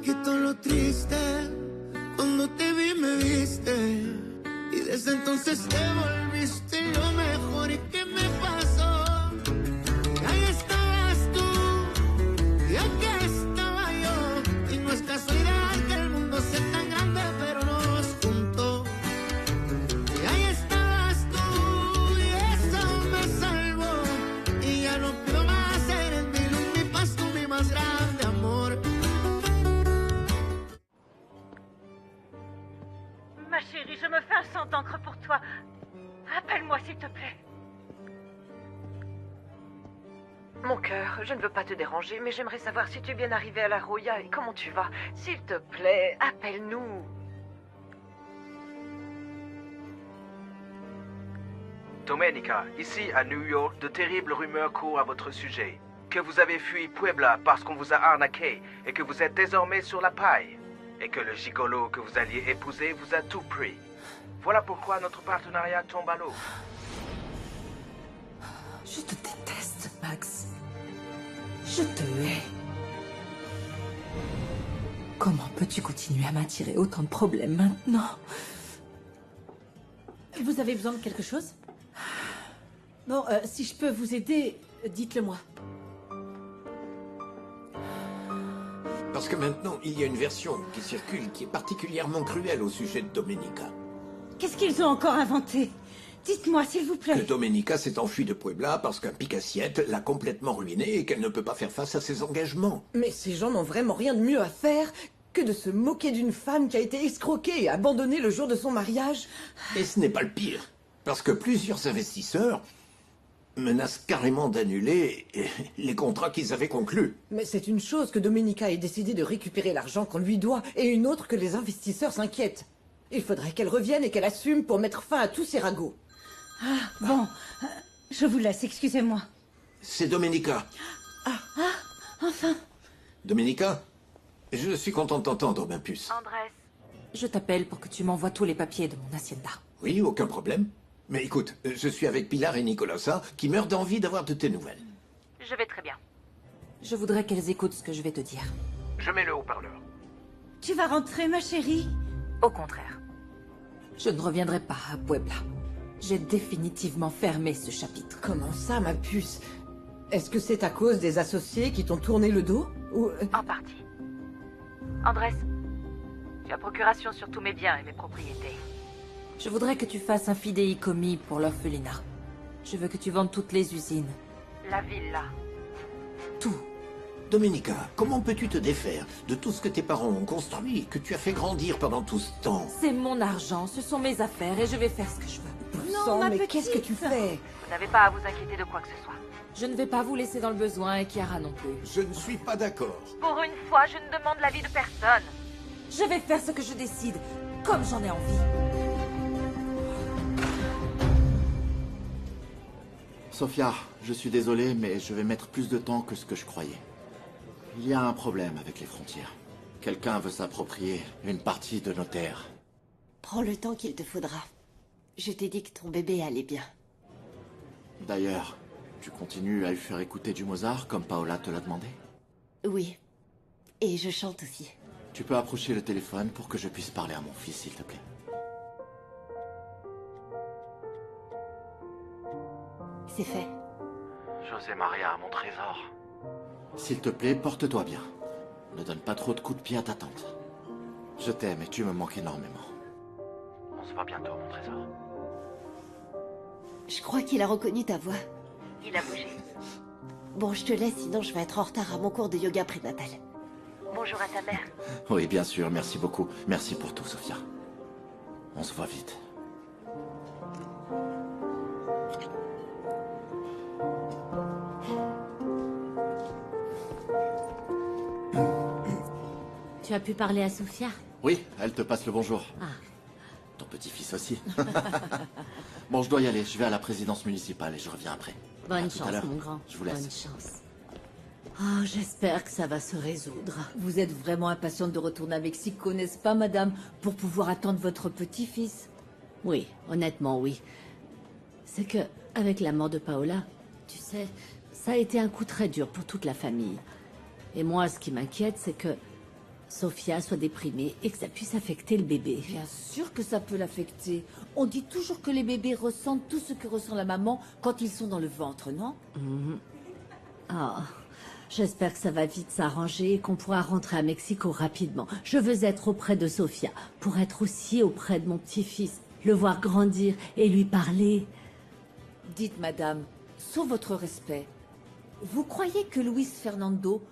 quitó lo triste. Cuando te vi me viste. Y desde entonces te volviste lo mejor. ¿Y qué me pasó? Ahí estabas tú. Y aquí estaba yo. Y no es casualidad que el mundo sea tan grande, pero nos juntó. Y ahí estabas tú. Y eso me salvó. Y ya no puedo más ser en mi luz, mi paz, tú mi más grande amor. Ma chérie, je me fais un sang d'encre pour toi. Appelle-moi s'il te plaît. Mon cœur, je ne veux pas te déranger, mais j'aimerais savoir si tu es bien arrivé à la Roya et comment tu vas. S'il te plaît, appelle-nous. Domenica, ici à New York, de terribles rumeurs courent à votre sujet. Que vous avez fui Puebla parce qu'on vous a arnaqué et que vous êtes désormais sur la paille. Et que le gigolo que vous alliez épouser vous a tout pris. Voilà pourquoi notre partenariat tombe à l'eau. Je te déteste, Max. Je te hais. Comment peux-tu continuer à m'attirer autant de problèmes maintenant? Vous avez besoin de quelque chose? Bon, si je peux vous aider, dites-le moi. Parce que maintenant, il y a une version qui circule qui est particulièrement cruelle au sujet de Domenica. Qu'est-ce qu'ils ont encore inventé? Dites-moi, s'il vous Que plaît. Domenica s'est enfuie de Puebla parce qu'un pique-assiette l'a complètement ruinée et qu'elle ne peut pas faire face à ses engagements. Mais ces gens n'ont vraiment rien de mieux à faire que de se moquer d'une femme qui a été escroquée et abandonnée le jour de son mariage. Et ce n'est pas le pire. Parce que plusieurs investisseurs menacent carrément d'annuler les contrats qu'ils avaient conclus. Mais c'est une chose que Domenica ait décidé de récupérer l'argent qu'on lui doit, et une autre que les investisseurs s'inquiètent. Il faudrait qu'elle revienne et qu'elle assume pour mettre fin à tous ces ragots. Ah, bon, je vous laisse, excusez-moi. C'est Domenica. Enfin. Domenica, je suis content de t'entendre, ma puce. Andrés, Je t'appelle pour que tu m'envoies tous les papiers de mon hacienda. Oui, aucun problème. Mais écoute, je suis avec Pilar et Nicolasa, qui meurent d'envie d'avoir de tes nouvelles. je vais très bien. Je voudrais qu'elles écoutent ce que je vais te dire. Je mets le haut-parleur. Tu vas rentrer, ma chérie? Au contraire. Je ne reviendrai pas à Puebla. J'ai définitivement fermé ce chapitre. Comment ça, ma puce? Est-ce que c'est à cause des associés qui t'ont tourné le dos? Ou... En partie. Andrés, tu as procuration sur tous mes biens et mes propriétés. Je voudrais que tu fasses un fidéicommis pour l'orphelinat. Je veux que tu vendes toutes les usines. La villa. Tout. Domenica, comment peux-tu te défaire de tout ce que tes parents ont construit, que tu as fait grandir pendant tout ce temps? C'est mon argent, ce sont mes affaires et je vais faire ce que je veux. Sang, ma mais petite. qu'est-ce que tu fais? Vous n'avez pas à vous inquiéter de quoi que ce soit. Je ne vais pas vous laisser dans le besoin et Chiara non plus. Je ne suis pas d'accord. Pour une fois, je ne demande l'avis de personne. Je vais faire ce que je décide, comme j'en ai envie. Sofia, je suis désolé, mais je vais mettre plus de temps que ce que je croyais. Il y a un problème avec les frontières. Quelqu'un veut s'approprier une partie de nos terres. Prends le temps qu'il te faudra. Je t'ai dit que ton bébé allait bien. D'ailleurs, tu continues à lui faire écouter du Mozart comme Paola te l'a demandé? Oui. Et je chante aussi. Tu peux approcher le téléphone pour que je puisse parler à mon fils, s'il te plaît. C'est fait. José Maria, mon trésor. S'il te plaît, porte-toi bien. Ne donne pas trop de coups de pied à ta tante. Je t'aime et tu me manques énormément. On se voit bientôt, mon trésor. Je crois qu'il a reconnu ta voix. Il a bougé. Bon, je te laisse, sinon je vais être en retard à mon cours de yoga prénatal. Bonjour à ta mère. Oui, bien sûr, merci beaucoup. Merci pour tout, Sofia. On se voit vite. Tu as pu parler à Sophia? Oui, elle te passe le bonjour. Ah. Ton petit-fils aussi. Bon, je dois y aller. Je vais à la présidence municipale et je reviens après. À Bonne tout à chance, l'heure. mon grand. Je vous laisse. Bonne chance. Oh, j'espère que ça va se résoudre. Vous êtes vraiment impatiente de retourner à Mexico, n'est-ce pas, madame, pour pouvoir attendre votre petit-fils? Oui, honnêtement, oui. C'est que, avec la mort de Paola, tu sais, ça a été un coup très dur pour toute la famille. Et moi, ce qui m'inquiète, c'est que Sophia soit déprimée et que ça puisse affecter le bébé. Bien sûr que ça peut l'affecter. On dit toujours que les bébés ressentent tout ce que ressent la maman quand ils sont dans le ventre, non? Ah, j'espère que ça va vite s'arranger et qu'on pourra rentrer à Mexico rapidement. Je veux être auprès de Sophia, pour être aussi auprès de mon petit-fils, le voir grandir et lui parler. Dites, madame, sous votre respect, vous croyez que Luis Fernando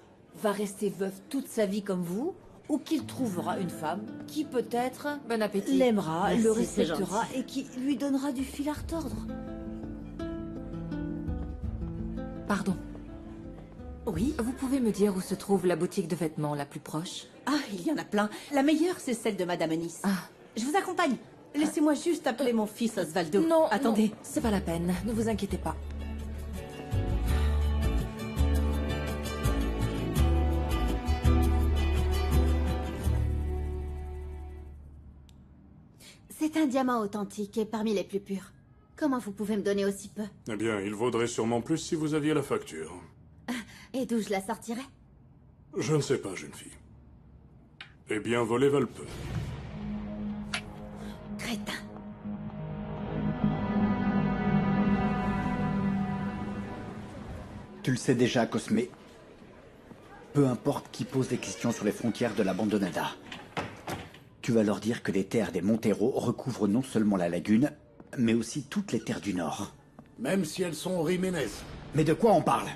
va rester veuf toute sa vie comme vous? Ou qu'il trouvera une femme qui peut-être Bon appétit. l'aimera, Merci, le c'est respectera gentil. et qui lui donnera du fil à retordre? Pardon. Oui? Vous pouvez me dire où se trouve la boutique de vêtements la plus proche? Ah, il y en a plein. La meilleure, c'est celle de Madame Nice. Ah. Je vous accompagne. Laissez-moi juste appeler mon fils Osvaldo. Non, attendez. non, c'est pas la peine. Ne vous inquiétez pas. C'est un diamant authentique et parmi les plus purs. Comment vous pouvez me donner aussi peu? Eh bien, il vaudrait sûrement plus si vous aviez la facture. Et d'où je la sortirais? Je ne sais pas, jeune fille. Eh bien, voler valent peu. Crétin. Tu le sais déjà, Cosme. Peu importe qui pose des questions sur les frontières de la Bandonada. Tu vas leur dire que les terres des Montero recouvrent non seulement la lagune, mais aussi toutes les terres du Nord. Même si elles sont Jiménez. Mais de quoi on parle?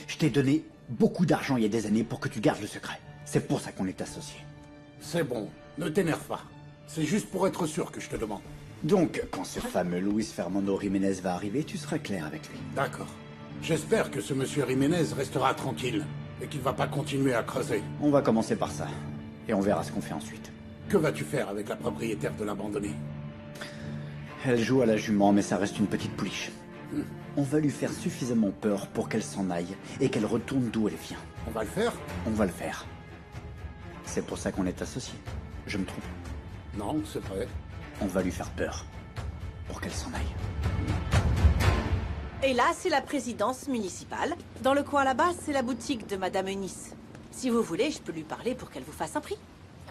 Je t'ai donné beaucoup d'argent il y a des années pour que tu gardes le secret. C'est pour ça qu'on est associés. C'est bon, ne t'énerve pas. C'est juste pour être sûr que je te demande. Donc, quand ce fameux Luis Fernando Jiménez va arriver, tu seras clair avec lui. D'accord. J'espère que ce monsieur Jiménez restera tranquille et qu'il va pas continuer à creuser. On va commencer par ça. Et on verra ce qu'on fait ensuite. Que vas-tu faire avec la propriétaire de l'abandonné? Elle joue à la jument, mais ça reste une petite pouliche. On va lui faire suffisamment peur pour qu'elle s'en aille et qu'elle retourne d'où elle vient. On va le faire? On va le faire. C'est pour ça qu'on est associés. Je me trompe? Non, c'est vrai. On va lui faire peur. Pour qu'elle s'en aille. Et là, c'est la présidence municipale. Dans le coin là-bas, c'est la boutique de Madame Eunice. Si vous voulez, je peux lui parler pour qu'elle vous fasse un prix.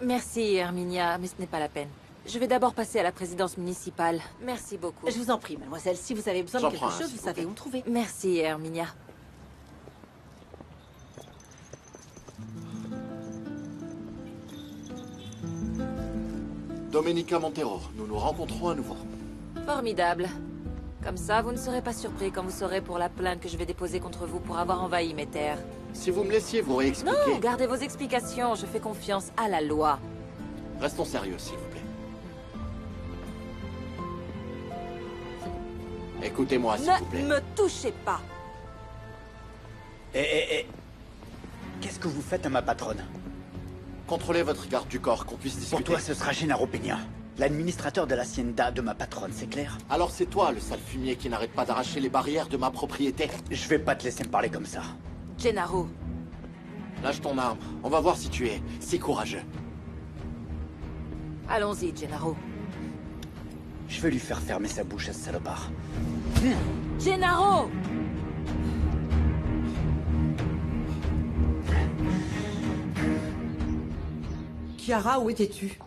Merci, Herminia, mais ce n'est pas la peine. Je vais d'abord passer à la présidence municipale. Merci beaucoup. Je vous en prie, mademoiselle, si vous avez besoin de quelque chose, vous savez où me trouver. Merci, Herminia. Domenica Montero, nous nous rencontrons à nouveau. Formidable. Comme ça, vous ne serez pas surpris quand vous saurez pour la plainte que je vais déposer contre vous pour avoir envahi mes terres. Si vous me laissiez vous réexpliquer... Non, gardez vos explications, je fais confiance à la loi. Restons sérieux, s'il vous plaît. Écoutez-moi, s'il vous plaît. Ne me touchez pas. Qu'est-ce que vous faites à ma patronne? Contrôlez votre garde du corps, qu'on puisse discuter. Pour toi, ce sera Gennaro Peña, l'administrateur de l'hacienda de ma patronne, c'est clair? Alors c'est toi, le sale fumier, qui n'arrête pas d'arracher les barrières de ma propriété. Je vais pas te laisser me parler comme ça. Gennaro. Lâche ton arme. On va voir si tu es si courageux. Allons-y, Gennaro. Je vais lui faire fermer sa bouche à ce salopard. Gennaro! Chiara, où étais-tu?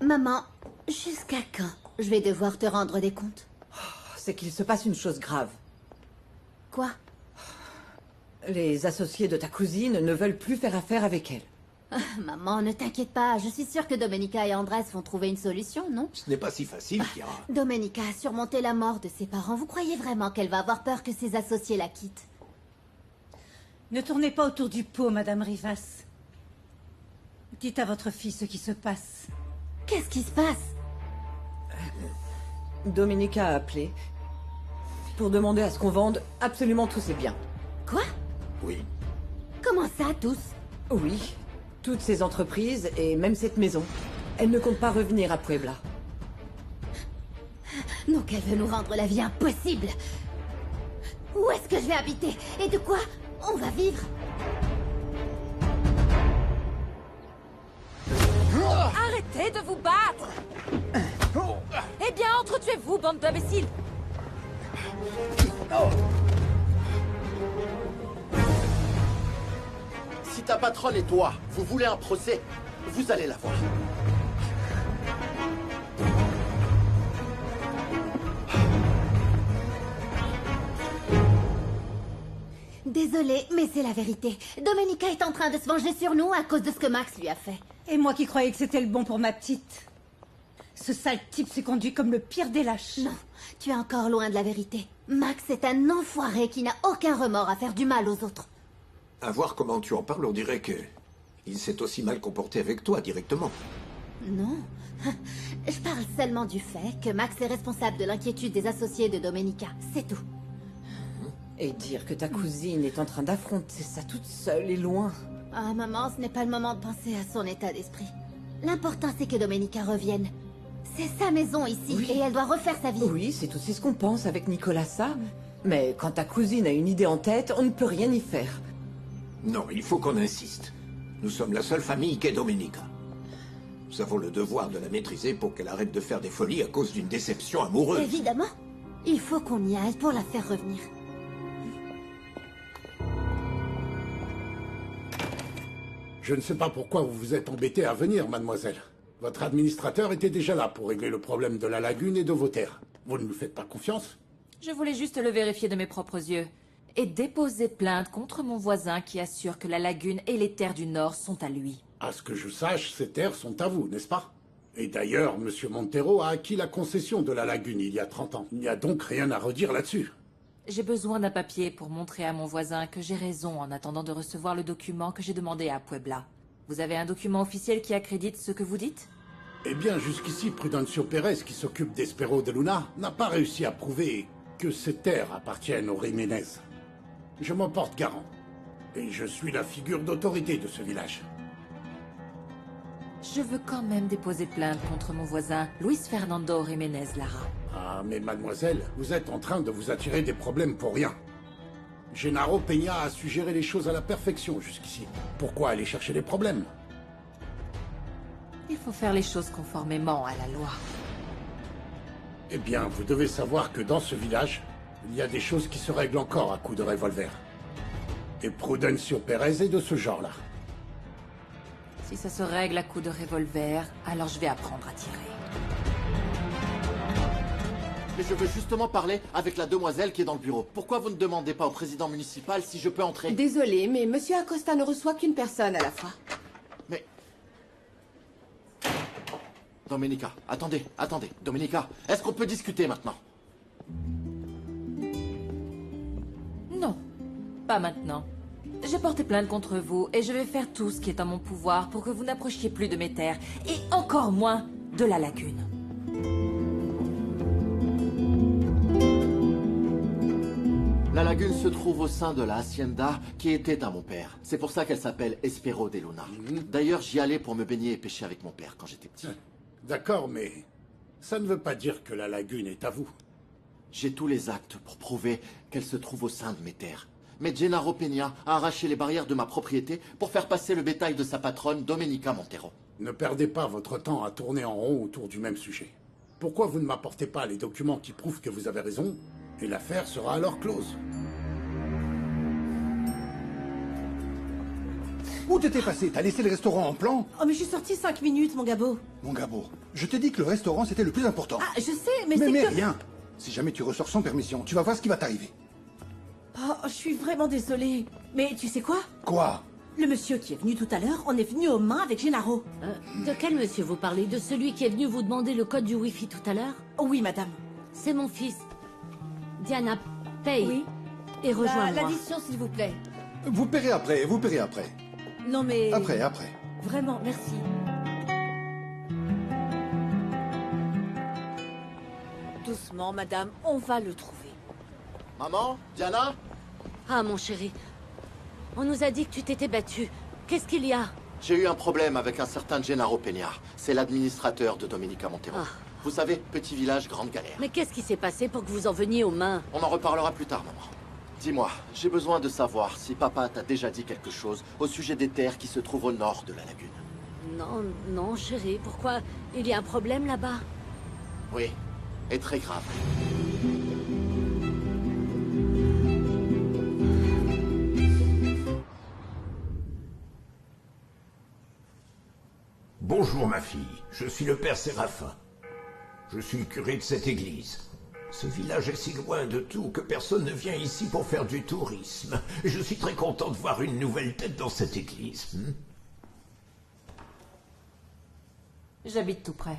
Maman, jusqu'à quand je vais devoir te rendre des comptes? C'est qu'il se passe une chose grave. Quoi? Les associés de ta cousine ne veulent plus faire affaire avec elle. Ah, maman, ne t'inquiète pas. Je suis sûre que Domenica et Andrés vont trouver une solution, non? Ce n'est pas si facile, Chiara. Domenica a surmonté la mort de ses parents. Vous croyez vraiment qu'elle va avoir peur que ses associés la quittent? Ne tournez pas autour du pot, Madame Rivas. Dites à votre fille ce qui se passe. Qu'est-ce qui se passe? Domenica a appelé pour demander à ce qu'on vende absolument tous ses biens. Quoi? Oui. Comment ça, tous? Oui, toutes ces entreprises et même cette maison. Elle ne compte pas revenir à Puebla. Donc elle veut nous rendre la vie impossible. Où est-ce que je vais habiter? Et de quoi on va vivre? Arrêtez de vous battre! Eh bien, entretuez-vous, bande d'imbéciles! Si ta patronne et toi, vous voulez un procès, Vous allez la voir. Désolée, mais c'est la vérité. Domenica est en train de se venger sur nous à cause de ce que Max lui a fait. Et moi qui croyais que c'était le bon pour ma petite. Ce sale type s'est conduit comme le pire des lâches. Non, tu es encore loin de la vérité. Max est un enfoiré qui n'a aucun remords à faire du mal aux autres. À voir comment tu en parles, on dirait que... il s'est aussi mal comporté avec toi, directement. Non. Je parle seulement du fait que Max est responsable de l'inquiétude des associés de Domenica. C'est tout. Et dire que ta cousine est en train d'affronter ça toute seule et loin. Ah, maman, ce n'est pas le moment de penser à son état d'esprit. L'important, c'est que Domenica revienne. C'est sa maison ici, Oui. et elle doit refaire sa vie. Oui, c'est aussi ce qu'on pense avec Nicolasa. Mais quand ta cousine a une idée en tête, on ne peut rien y faire. Non, il faut qu'on insiste. Nous sommes la seule famille qu'est Domenica. Nous avons le devoir de la maîtriser pour qu'elle arrête de faire des folies à cause d'une déception amoureuse. Évidemment. Il faut qu'on y aille pour la faire revenir. Je ne sais pas pourquoi vous vous êtes embêtée à venir, mademoiselle. Votre administrateur était déjà là pour régler le problème de la lagune et de vos terres. Vous ne nous faites pas confiance? Je voulais juste le vérifier de mes propres yeux. Et déposer plainte contre mon voisin qui assure que la lagune et les terres du Nord sont à lui. À ce que je sache, ces terres sont à vous, n'est-ce pas? Et d'ailleurs, M. Montero a acquis la concession de la lagune il y a 30 ans. Il n'y a donc rien à redire là-dessus. J'ai besoin d'un papier pour montrer à mon voisin que j'ai raison en attendant de recevoir le document que j'ai demandé à Puebla. Vous avez un document officiel qui accrédite ce que vous dites? Eh bien, jusqu'ici, Prudencio Pérez, qui s'occupe d'Espero de Luna, n'a pas réussi à prouver que ces terres appartiennent aux Jiménez. Je m'en porte garant. Et je suis la figure d'autorité de ce village. Je veux quand même déposer plainte contre mon voisin, Luis Fernando Jiménez Lara. Ah, mais mademoiselle, vous êtes en train de vous attirer des problèmes pour rien. Genaro Peña a su gérer les choses à la perfection jusqu'ici. Pourquoi aller chercher les problèmes? Il faut faire les choses conformément à la loi. Eh bien, vous devez savoir que dans ce village, il y a des choses qui se règlent encore à coups de revolver. Et Prudencio Pérez est de ce genre-là. Si ça se règle à coups de revolver, alors je vais apprendre à tirer. Mais je veux justement parler avec la demoiselle qui est dans le bureau. Pourquoi vous ne demandez pas au président municipal si je peux entrer? Désolée, mais Monsieur Acosta ne reçoit qu'une personne à la fois. Mais... Domenica, attendez. Domenica, est-ce qu'on peut discuter maintenant? Non, pas maintenant. J'ai porté plainte contre vous et je vais faire tout ce qui est en mon pouvoir pour que vous n'approchiez plus de mes terres et encore moins de la lagune. La lagune se trouve au sein de la hacienda qui était à mon père. C'est pour ça qu'elle s'appelle Espero de Luna. D'ailleurs, j'y allais pour me baigner et pêcher avec mon père quand j'étais petit. D'accord, mais ça ne veut pas dire que la lagune est à vous. J'ai tous les actes pour prouver qu'elle se trouve au sein de mes terres. Mais Genaro Peña a arraché les barrières de ma propriété pour faire passer le bétail de sa patronne, Domenica Montero. Ne perdez pas votre temps à tourner en rond autour du même sujet. Pourquoi vous ne m'apportez pas les documents qui prouvent que vous avez raison, et l'affaire sera alors close. Où t'étais passé? T'as laissé le restaurant en plan? Oh, mais je suis sortie 5 minutes, mon gabot. Mon gabo, je t'ai dit que le restaurant c'était le plus important. Ah, je sais, mais c'est mais que... rien. Si jamais tu ressors sans permission, tu vas voir ce qui va t'arriver. Oh, je suis vraiment désolée. Mais tu sais quoi? Quoi? Le monsieur qui est venu tout à l'heure, on est venu aux mains avec Genaro. De quel monsieur vous parlez? De celui qui est venu vous demander le code du Wi-Fi tout à l'heure? Oui, madame. C'est mon fils. Diana, paye. Oui. Et rejoins-moi. L'addition, s'il vous plaît. Vous paierez après, vous paierez après. Non, mais... Après. Vraiment, merci. Doucement, madame, on va le trouver. Maman? Diana? Ah, mon chéri. On nous a dit que tu t'étais battu. Qu'est-ce qu'il y a? J'ai eu un problème avec un certain Genaro Peña. C'est l'administrateur de Domenica Montero. Ah. Vous savez, petit village, grande galère. Mais qu'est-ce qui s'est passé pour que vous en veniez aux mains? On en reparlera plus tard, maman. Dis-moi, j'ai besoin de savoir si papa t'a déjà dit quelque chose au sujet des terres qui se trouvent au nord de la lagune. Non, chéri. Pourquoi? Il y a un problème là-bas? Oui, et très grave. Bonjour ma fille, je suis le père Séraphin. Je suis le curé de cette église. Ce village est si loin de tout que personne ne vient ici pour faire du tourisme. Je suis très content de voir une nouvelle tête dans cette église. J'habite tout près.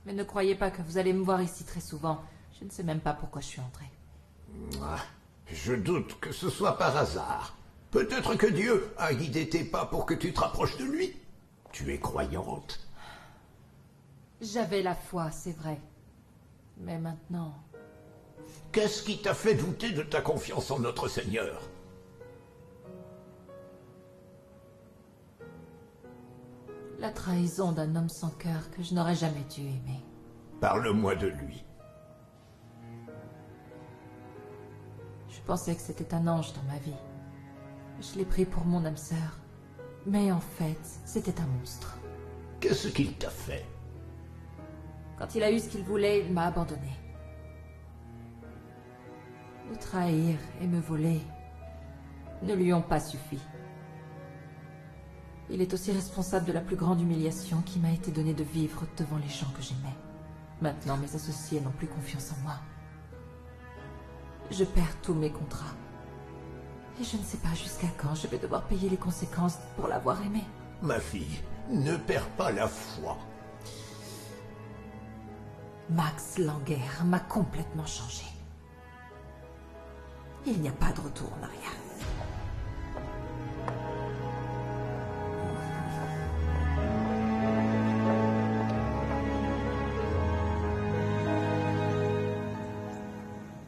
Mais ne croyez pas que vous allez me voir ici très souvent. Je ne sais même pas pourquoi je suis entrée. Je doute que ce soit par hasard. Peut-être que Dieu a guidé tes pas pour que tu te rapproches de lui. Tu es croyante. J'avais la foi, c'est vrai. Mais maintenant... Qu'est-ce qui t'a fait douter de ta confiance en notre Seigneur? La trahison d'un homme sans cœur que je n'aurais jamais dû aimer. Parle-moi de lui. Je pensais que c'était un ange dans ma vie. Je l'ai pris pour mon âme sœur. Mais en fait, c'était un monstre. Qu'est-ce qu'il t'a fait? Quand il a eu ce qu'il voulait, il m'a abandonné. Me trahir et me voler ne lui ont pas suffi. Il est aussi responsable de la plus grande humiliation qui m'a été donnée de vivre devant les gens que j'aimais. Maintenant, mes associés n'ont plus confiance en moi. Je perds tous mes contrats. Et je ne sais pas jusqu'à quand je vais devoir payer les conséquences pour l'avoir aimé. Ma fille, ne perds pas la foi. Max Langer m'a complètement changé. Il n'y a pas de retour en arrière.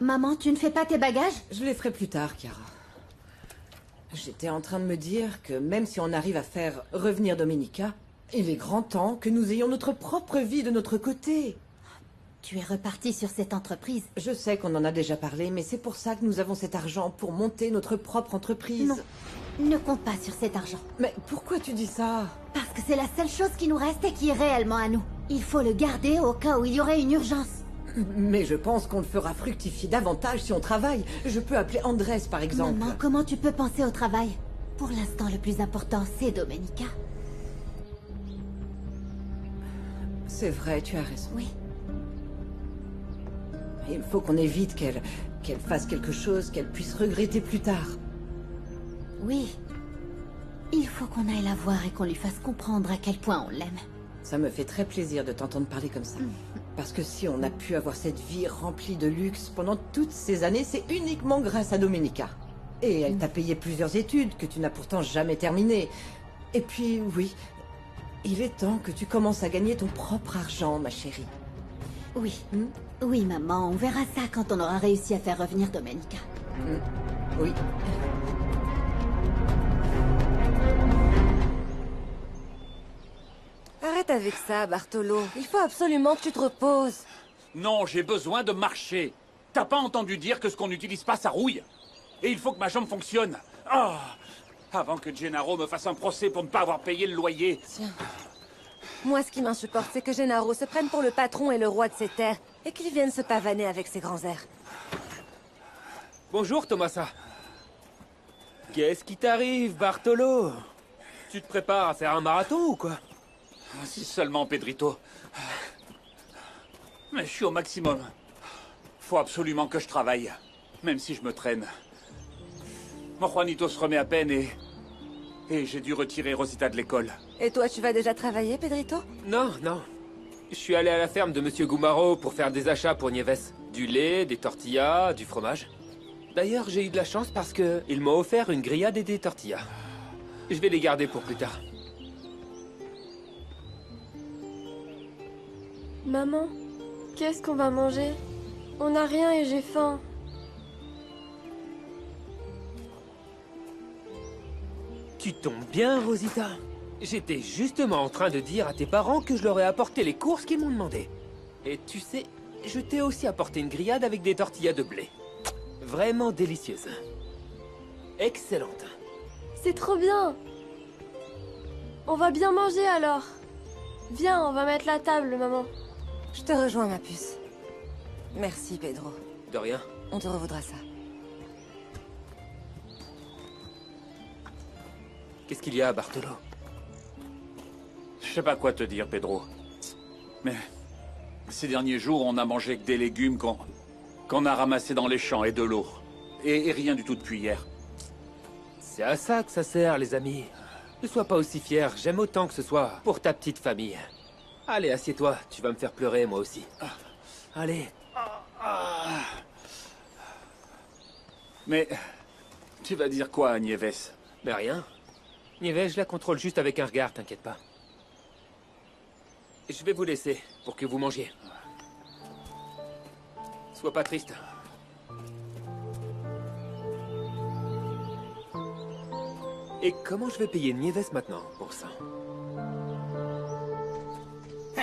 Maman, tu ne fais pas tes bagages? Je les ferai plus tard, Chiara. J'étais en train de me dire que même si on arrive à faire revenir Domenica, il est grand temps que nous ayons notre propre vie de notre côté. Tu es reparti sur cette entreprise. Je sais qu'on en a déjà parlé, mais c'est pour ça que nous avons cet argent pour monter notre propre entreprise. Non, ne compte pas sur cet argent. Mais pourquoi tu dis ça? Parce que c'est la seule chose qui nous reste et qui est réellement à nous. Il faut le garder au cas où il y aurait une urgence. Mais je pense qu'on le fera fructifier davantage si on travaille. Je peux appeler Andrés, par exemple. Maman, comment tu peux penser au travail? Pour l'instant, le plus important, c'est Domenica. C'est vrai, tu as raison. Oui. Il faut qu'on évite qu'elle fasse quelque chose qu'elle puisse regretter plus tard. Oui. Il faut qu'on aille la voir et qu'on lui fasse comprendre à quel point on l'aime. Ça me fait très plaisir de t'entendre parler comme ça. Parce que si on a pu avoir cette vie remplie de luxe pendant toutes ces années, c'est uniquement grâce à Domenica. Et elle t'a payé plusieurs études que tu n'as pourtant jamais terminées. Et puis, oui, il est temps que tu commences à gagner ton propre argent, ma chérie. Oui. Oui, maman, on verra ça quand on aura réussi à faire revenir Domenica. Oui. Arrête avec ça, Bartolo. Il faut absolument que tu te reposes. Non, j'ai besoin de marcher. T'as pas entendu dire que ce qu'on n'utilise pas, ça rouille? Et il faut que ma jambe fonctionne. Ah, avant que Gennaro me fasse un procès pour ne pas avoir payé le loyer. Tiens. Moi, ce qui m'insupporte, c'est que Gennaro se prenne pour le patron et le roi de ses terres, et qu'il vienne se pavaner avec ses grands airs. Bonjour, Tomasa. Qu'est-ce qui t'arrive, Bartolo? Tu te prépares à faire un marathon ou quoi? Si seulement, Pedrito. Mais je suis au maximum. Faut absolument que je travaille, même si je me traîne. Mon Juanito se remet à peine et j'ai dû retirer Rosita de l'école. Et toi, tu vas déjà travailler, Pedrito? Non, non. Je suis allé à la ferme de Monsieur Gumaro pour faire des achats pour Nieves. Du lait, des tortillas, du fromage. D'ailleurs, j'ai eu de la chance parce que il m'a offert une grillade et des tortillas. Je vais les garder pour plus tard. Maman, qu'est-ce qu'on va manger? On n'a rien et j'ai faim. Tu tombes bien, Rosita. J'étais justement en train de dire à tes parents que je leur ai apporté les courses qu'ils m'ont demandé. Et tu sais, je t'ai aussi apporté une grillade avec des tortillas de blé. Vraiment délicieuse. Excellente. C'est trop bien. On va bien manger alors. Viens, on va mettre la table, maman. Je te rejoins, ma puce. Merci, Pedro. De rien. On te revaudra ça. Qu'est-ce qu'il y a, Bartolo? Je sais pas quoi te dire, Pedro. Mais ces derniers jours, on a mangé que des légumes qu'on a ramassés dans les champs et de l'eau. Et rien du tout depuis hier. C'est à ça que ça sert, les amis. Ne sois pas aussi fier, j'aime autant que ce soit pour ta petite famille. Allez, assieds-toi, tu vas me faire pleurer, moi aussi. Allez. Mais tu vas dire quoi à Nieves? Ben rien. Nieves, je la contrôle juste avec un regard, t'inquiète pas. Je vais vous laisser pour que vous mangiez. Sois pas triste. Et comment je vais payer Nieves maintenant pour ça?